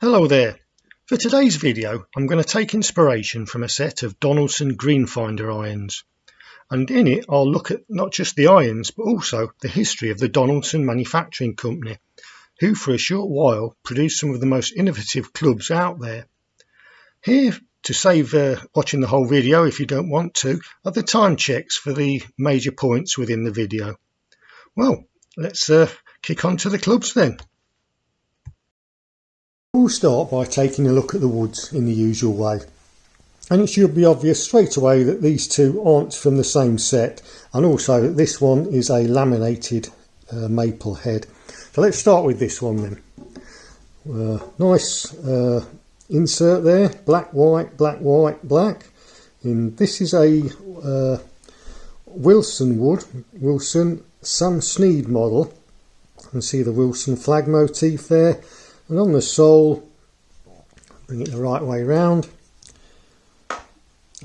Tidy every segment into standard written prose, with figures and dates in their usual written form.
Hello there. For today's video I'm going to take inspiration from a set of Donaldson Greenfinder irons, and in it I'll look at not just the irons but also the history of the Donaldson Manufacturing Company, who for a short while produced some of the most innovative clubs out there. Here, to save watching the whole video if you don't want to, are the time checks for the major points within the video. Well, let's kick on to the clubs then. We'll start by taking a look at the woods in the usual way, and it should be obvious straight away that these two aren't from the same set, and also that this one is a laminated maple head. So let's start with this one then. Nice insert there, black, white, black. And this is a Wilson wood, Wilson Sam Snead model. You can see the Wilson flag motif there. And on the sole, bring it the right way round,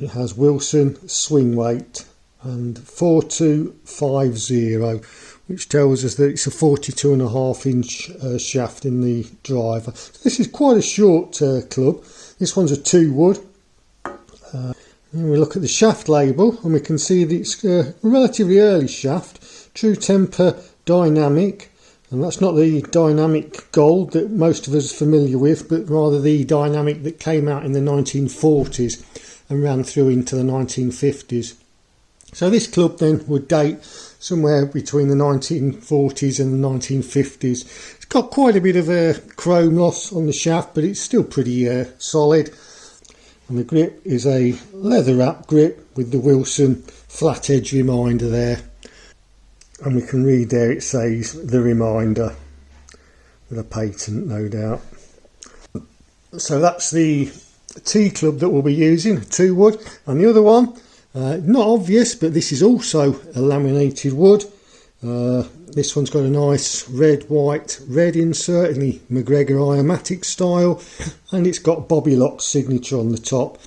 it has Wilson swing weight and 4250, which tells us that it's a 42.5 inch shaft in the driver. So this is quite a short club. This one's a 2 wood. And we look at the shaft label and we can see that it's a relatively early shaft, true temper dynamic. And that's not the dynamic gold that most of us are familiar with, but rather the dynamic that came out in the 1940s and ran through into the 1950s. So this club then would date somewhere between the 1940s and the 1950s. It's got quite a bit of a chrome loss on the shaft, but it's still pretty solid. And the grip is a leather wrap grip with the Wilson flat edge reminder there. And we can read there it says the reminder, with a patent no doubt. So that's the T club that we'll be using, 2 wood. And the other one, not obvious, but this is also a laminated wood. This one's got a nice red, white, red insert in the McGregor Iomatic style, and it's got Bobby Lock's signature on the top.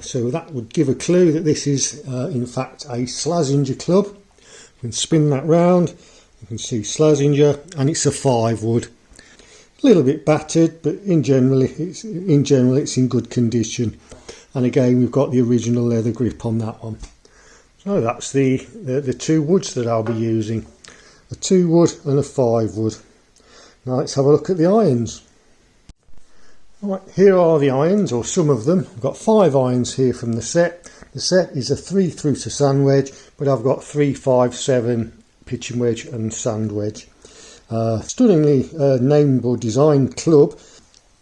So that would give a clue that this is in fact a Slazenger club. You can spin that round, you can see Slazenger, and it's a 5 wood. A little bit battered, but in general it's in good condition. And again, we've got the original leather grip on that one. So that's the 2 woods that I'll be using, a 2 wood and a 5 wood. Now let's have a look at the irons. Right, here are the irons, or some of them. I've got 5 irons here from the set. The set is a 3 through to sand wedge, but I've got 3, 5, 7 pitching wedge and sand wedge. Stunningly named or designed club.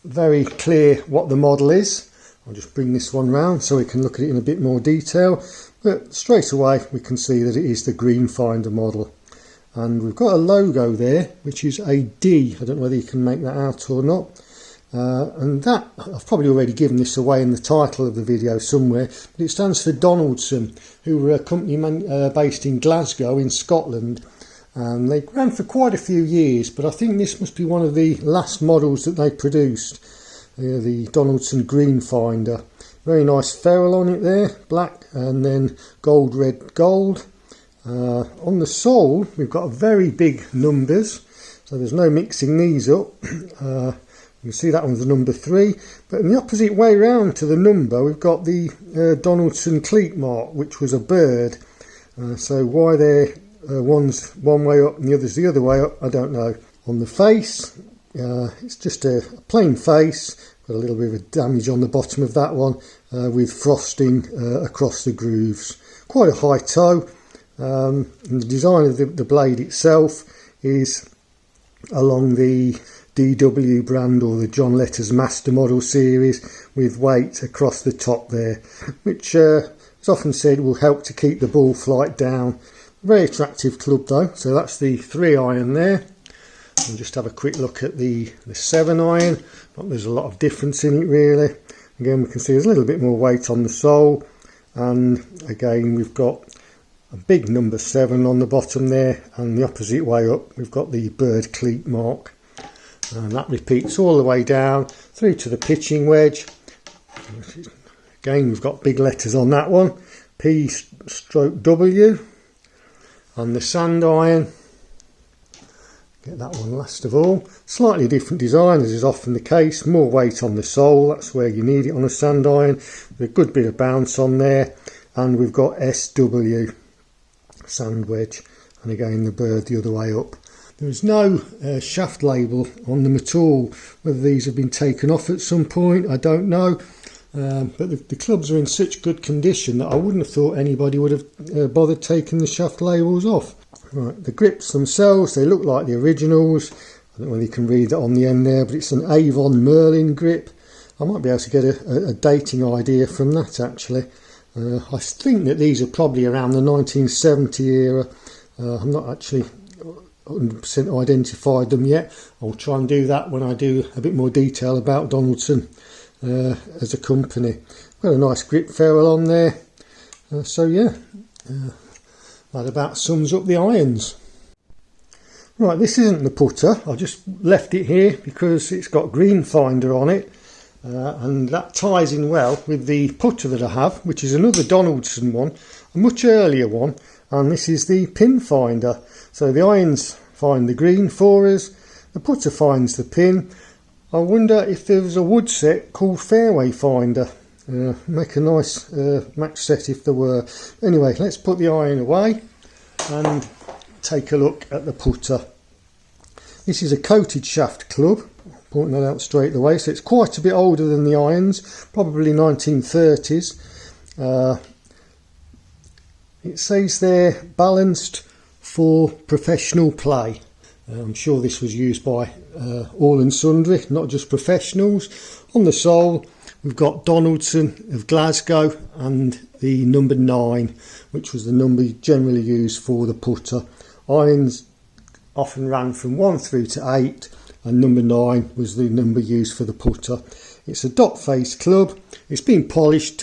Very clear what the model is. I'll just bring this one round so we can look at it in a bit more detail. But straight away we can see that it is the Greenfinder model. And we've got a logo there, which is a D. I don't know whether you can make that out or not. And that, I've probably already given this away in the title of the video somewhere, but it stands for Donaldson, who were a company based in Glasgow in Scotland, and they ran for quite a few years, but I think this must be one of the last models that they produced, the Donaldson Greenfinder. Very nice ferrule on it there, black and then gold, red, gold. On the sole we've got very big numbers, so there's no mixing these up. You can see that one's the number 3, but in the opposite way round to the number we've got the Donaldson cleat mark, which was a bird. So why they're one's one way up and the other's the other way up, I don't know. On the face, it's just a plain face, got a little bit of damage on the bottom of that one with frosting across the grooves. Quite a high toe, and the design of the blade itself is along the DW brand or the John Letters Master Model series, with weight across the top there, which is often said will help to keep the ball flight down. Very attractive club though. So that's the 3 iron there. And just have a quick look at the 7 iron. But there's a lot of difference in it really. Again, we can see there's a little bit more weight on the sole, and again we've got a big number 7 on the bottom there, and the opposite way up we've got the bird cleat mark. And that repeats all the way down through to the pitching wedge. Again, we've got big letters on that one, P/W. On the sand iron, Get that one last of all. Slightly different design, as is often the case. More weight on the sole, that's where you need it on a sand iron. With a good bit of bounce on there. And we've got SW sand wedge. And again the bird the other way up. There is no shaft label on them at all. Whether these have been taken off at some point, I don't know. But the clubs are in such good condition that I wouldn't have thought anybody would have bothered taking the shaft labels off. Right, the grips themselves, they look like the originals. I don't know whether you can read that on the end there, but it's an Avon Merlin grip. I might be able to get a dating idea from that actually. I think that these are probably around the 1970 era. I'm not actually 100% identified them yet. I'll try and do that when I do a bit more detail about Donaldson as a company. Got a nice grip ferrule on there. So yeah. That about sums up the irons. Right, this isn't the putter. I just left it here because it's got Greenfinder on it. And that ties in well with the putter that I have, which is another Donaldson one, a much earlier one. And this is the pin finder. So the irons find the green for us. The putter finds the pin. I wonder if there was a wood set called Fairway Finder. Make a nice match set if there were. Anyway, let's put the iron away and take a look at the putter. This is a coated shaft club, pointing that out straight away, so it's quite a bit older than the irons, probably 1930s. It says there balanced for professional play. I'm sure this was used by all and sundry, not just professionals. On the sole we've got Donaldson of Glasgow and the number 9, which was the number generally used for the putter. Irons often ran from 1 through to 8, and number 9 was the number used for the putter. It's a dot face club. It's been polished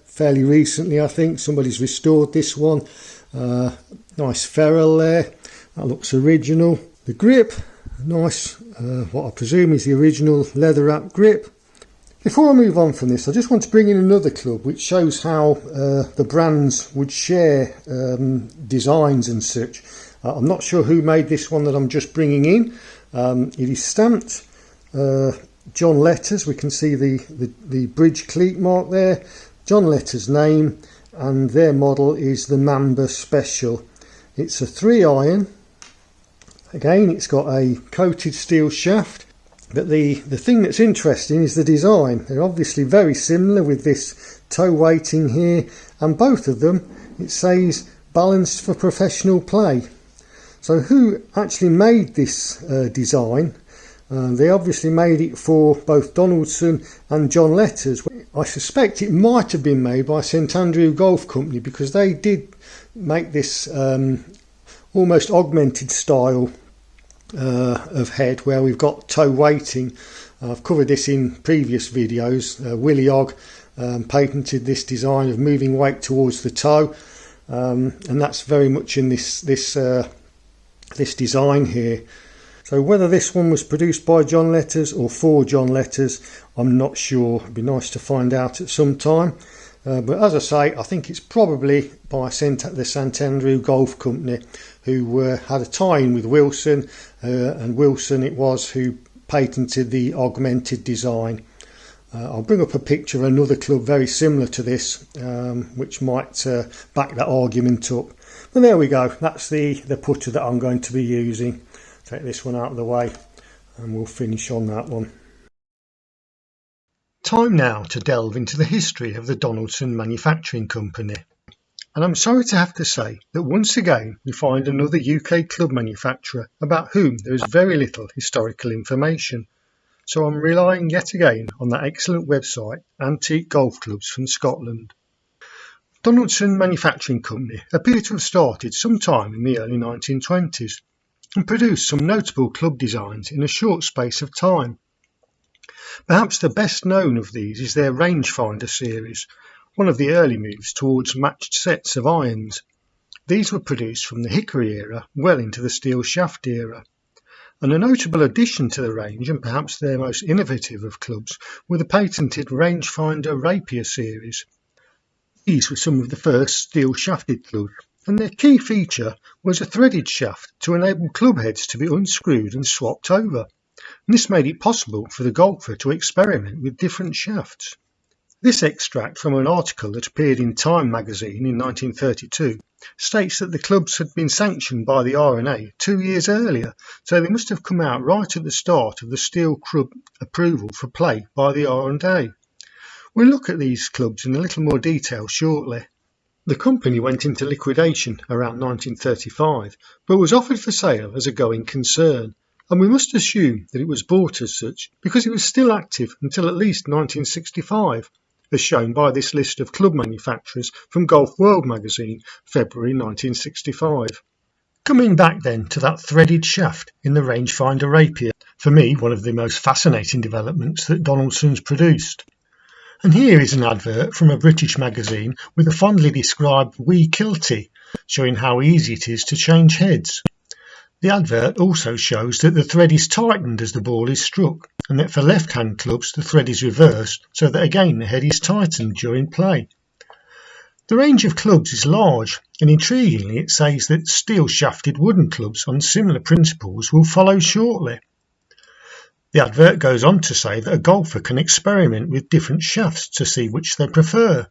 fairly recently, I think. Somebody's restored this one. Nice ferrule there. That looks original. The grip, nice, what I presume is the original leather wrap grip. Before I move on from this, I just want to bring in another club which shows how the brands would share designs and such. I'm not sure who made this one that I'm just bringing in. It is stamped John Letters. We can see the bridge cleat mark there. John Letters' name, and their model is the Mamba Special. It's a 3 iron. Again, it's got a coated steel shaft. But the thing that's interesting is the design. They're obviously very similar with this toe weighting here, and both of them, it says balanced for professional play. So who actually made this design? They obviously made it for both Donaldson and John Letters. I suspect it might have been made by St Andrew Golf Company, because they did make this almost augmented style of head where we've got toe weighting. I've covered this in previous videos. Willie Ogg patented this design of moving weight towards the toe, and that's very much in this design here. So whether this one was produced by John Letters or for John Letters, I'm not sure. It'd be nice to find out at some time. But as I say, I think it's probably by the St Andrew Golf Company, who had a tie-in with Wilson, and Wilson it was who patented the augmented design. I'll bring up a picture of another club very similar to this, which might back that argument up. But there we go, that's the putter that I'm going to be using. Take this one out of the way and we'll finish on that one. Time now to delve into the history of the Donaldson Manufacturing Company. And I'm sorry to have to say that once again we find another UK club manufacturer about whom there is very little historical information. So I'm relying yet again on that excellent website, Antique Golf Clubs from Scotland. Donaldson Manufacturing Company appear to have started sometime in the early 1920s and produced some notable club designs in a short space of time. Perhaps the best known of these is their Rangefinder series, one of the early moves towards matched sets of irons. These were produced from the hickory era well into the steel shaft era. And a notable addition to the range, and perhaps their most innovative of clubs, were the patented Rangefinder Rapier series. These were some of the first steel shafted clubs, and their key feature was a threaded shaft to enable club heads to be unscrewed and swapped over. And this made it possible for the golfer to experiment with different shafts. This extract from an article that appeared in Time magazine in 1932 states that the clubs had been sanctioned by the R&A 2 years earlier, so they must have come out right at the start of the steel club approval for play by the R&A. We'll look at these clubs in a little more detail shortly. The company went into liquidation around 1935, but was offered for sale as a going concern, and we must assume that it was bought as such because it was still active until at least 1965, as shown by this list of club manufacturers from Golf World magazine, February 1965. Coming back then to that threaded shaft in the Rangefinder Rapier, for me one of the most fascinating developments that Donaldsons produced. And here is an advert from a British magazine with a fondly described wee kiltie, showing how easy it is to change heads. The advert also shows that the thread is tightened as the ball is struck, and that for left-hand clubs the thread is reversed so that again the head is tightened during play. The range of clubs is large, and intriguingly it says that steel-shafted wooden clubs on similar principles will follow shortly. The advert goes on to say that a golfer can experiment with different shafts to see which they prefer.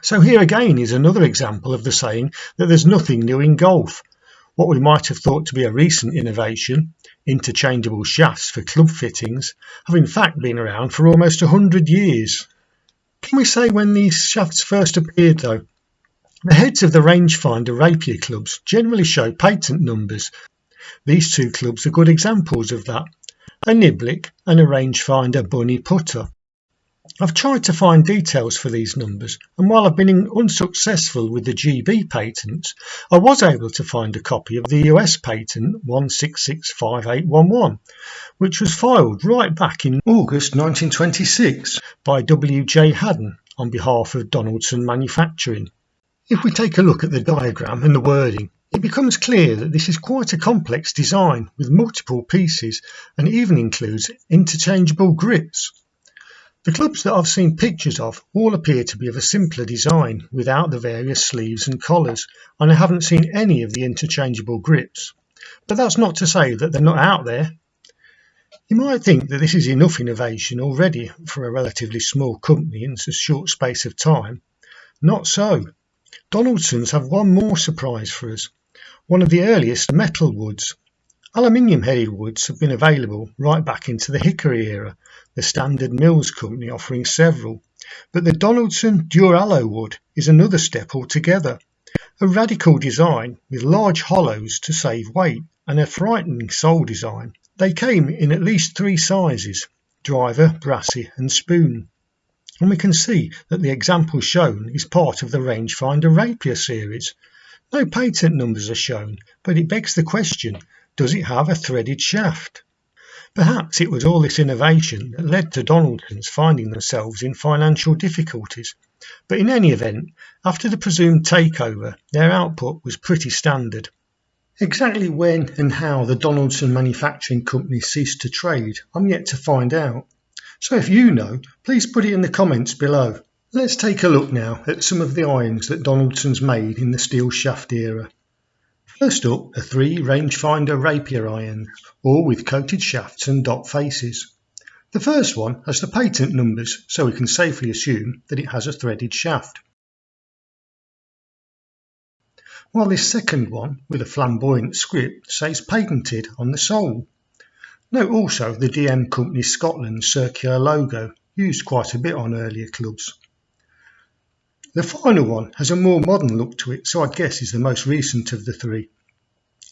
So here again is another example of the saying that there's nothing new in golf. What we might have thought to be a recent innovation, interchangeable shafts for club fittings, have in fact been around for almost 100 years. Can we say when these shafts first appeared though? The heads of the Rangefinder Rapier clubs generally show patent numbers. These two clubs are good examples of that, a Niblick and a Rangefinder Bunny putter. I've tried to find details for these numbers, and while I've been unsuccessful with the GB patents, I was able to find a copy of the US patent 1665811, which was filed right back in August 1926 by W.J. Haddon on behalf of Donaldson Manufacturing. If we take a look at the diagram and the wording, it becomes clear that this is quite a complex design with multiple pieces and even includes interchangeable grips. The clubs that I've seen pictures of all appear to be of a simpler design without the various sleeves and collars, and I haven't seen any of the interchangeable grips. But that's not to say that they're not out there. You might think that this is enough innovation already for a relatively small company in a short space of time. Not so. Donaldsons have one more surprise for us, one of the earliest metal woods. Aluminium-headed woods have been available right back into the Hickory era, the Standard Mills Company offering several, but the Donaldson Duralowood is another step altogether. A radical design with large hollows to save weight and a frightening sole design. They came in at least 3 sizes, driver, brassy and spoon. And we can see that the example shown is part of the Rangefinder Rapier series. No patent numbers are shown, but it begs the question, does it have a threaded shaft? Perhaps it was all this innovation that led to Donaldsons finding themselves in financial difficulties, but in any event, after the presumed takeover, their output was pretty standard. Exactly when and how the Donaldson Manufacturing Company ceased to trade, I'm yet to find out. So if you know, please put it in the comments below. Let's take a look now at some of the irons that Donaldsons made in the steel shaft era. First up are 3 Rangefinder Rapier irons, all with coated shafts and dot faces. The first one has the patent numbers, so we can safely assume that it has a threaded shaft. While this second one, with a flamboyant script, says patented on the sole. Note also the DM Company Scotland circular logo, used quite a bit on earlier clubs. The final one has a more modern look to it, so I'd guess is the most recent of the 3.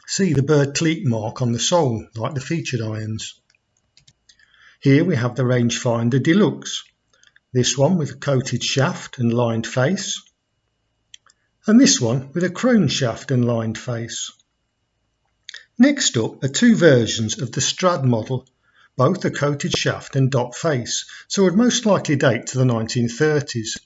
See the bird cleat mark on the sole, like the featured irons. Here we have the Rangefinder Deluxe, this one with a coated shaft and lined face, and this one with a chrome shaft and lined face. Next up are 2 versions of the Strad model, both a coated shaft and dot face, so would most likely date to the 1930s.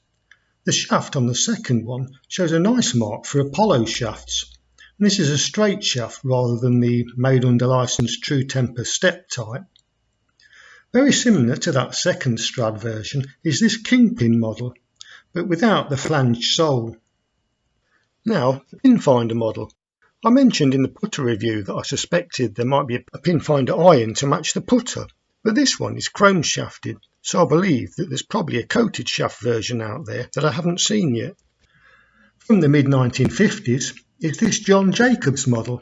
The shaft on the second one shows a nice mark for Apollo shafts, and this is a straight shaft rather than the made under license True Temper step type. Very similar to that second Strad version is this Kingpin model, but without the flanged sole. Now, the Pinfinder model. I mentioned in the putter review that I suspected there might be a Pinfinder iron to match the putter, but this one is chrome shafted, so I believe that there's probably a coated shaft version out there that I haven't seen yet. From the mid-1950s is this John Jacobs model,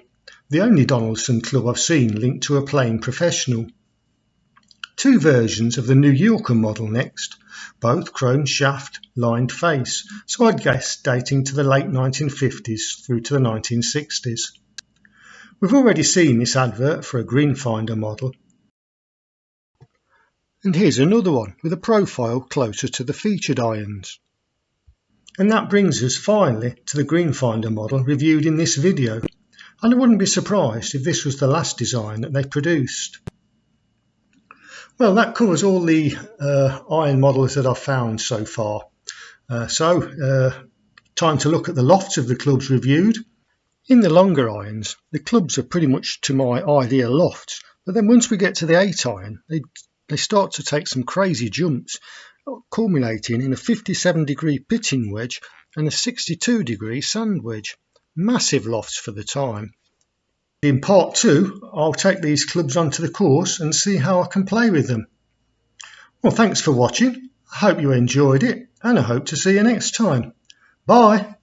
the only Donaldson club I've seen linked to a playing professional. Two versions of the New Yorker model next, both chrome shaft, lined face, so I'd guess dating to the late 1950s through to the 1960s. We've already seen this advert for a Greenfinder model. And here's another one with a profile closer to the featured irons. And that brings us finally to the Greenfinder model reviewed in this video, and I wouldn't be surprised if this was the last design that they produced. Well, that covers all the iron models that I've found so far. Time to look at the lofts of the clubs reviewed. In the longer irons, the clubs are pretty much to my ideal lofts, but then once we get to the 8 iron, they start to take some crazy jumps, culminating in a 57-degree pitching wedge and a 62-degree sand wedge. Massive lofts for the time. In part 2, I'll take these clubs onto the course and see how I can play with them. Well, thanks for watching. I hope you enjoyed it, and I hope to see you next time. Bye!